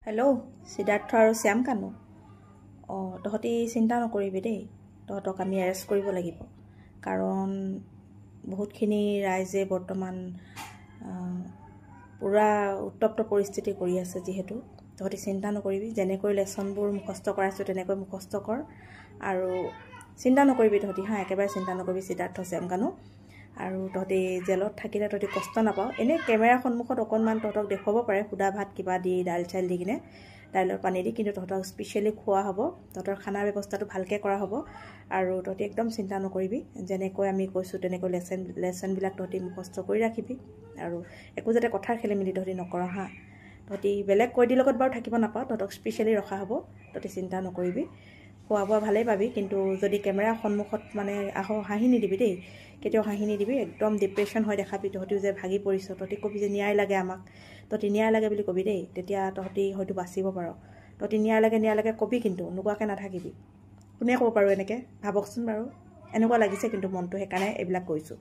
hello' Siddharth আৰু শ্যাম কানু তহঁতি চিন্তা নকৰিবি দেই তহঁতক আমি এৰেষ্ট কৰিব লাগিব কাৰণ বহুতখিনি ৰাইজে বৰ্তমান পুৰা উত্তপ্ত পৰিস্থিতি কৰি আছে যিহেতু তহঁতি চিন্তা নকৰিবি যেনেকৈ লেছনবোৰ মুখস্থ কৰাইছোঁ তেনেকৈ মুখস্থ কৰ আৰু চিন্তা নকৰিবি তহঁতি একেবাৰে চিন্তা নকৰিবি সিদ্ধাৰ্থ শ্যাম কানু আৰু তহঁতি জেলত থাকিলে তহঁতি কষ্ট নাপাওঁ এনেই কেমেৰাৰ সন্মুখত অকণমান তহঁতক দেখুৱাব পাৰে সুদা ভাত কিবা দি দাইল চাইল দি কিনে দাইলৰ পানী দি কিন্তু তহঁতক স্পেচিয়েলি খোৱা হ'ব তহঁতৰ খানাৰ ব্যৱস্থাটো ভালকৈ কৰা হ'ব আৰু তহঁতি একদম চিন্তা নকৰিবি যেনেকৈ আমি কৈছোঁ তেনেকৈ লেচনবিলাক তহঁতি মুখস্থ কৰি ৰাখিবি আৰু একো যাতে কথাৰ খেলি মেলি তহঁতি নকৰ তহঁতি বেলেগ কয়দীৰ লগত বাৰু থাকিব নাপাওঁ তহঁতক স্পেচিয়েলি ৰখা হ'ব তহঁতি চিন্তা নকৰিবি খোৱা বোৱা ভালেই পাবি কিন্তু যদি কেমেৰাৰ সন্মুখত মানে হাঁহি নিদিবি দেই কেতিয়াও হাঁহি নিদিবি একদম ডিপ্ৰেশ্যন হৈ দেখাবি তহঁতিও যে ভাগি পৰিছ তহঁতি কবি যে ন্যায় লাগে আমাক তহঁতি ন্যায় লাগে বুলি কবি দেই তেতিয়া তহঁতি হয়তো বাচিব পাৰ তহঁতি ন্যায় লাগে কবি কিন্তু নোকোৱাকৈ নাথাকিবি কোনে ক'ব পাৰোঁ এনেকৈ ভাবকচোন বাৰু এনেকুৱা লাগিছে কিন্তু মনটো সেইকাৰণে এইবিলাক কৈছোঁ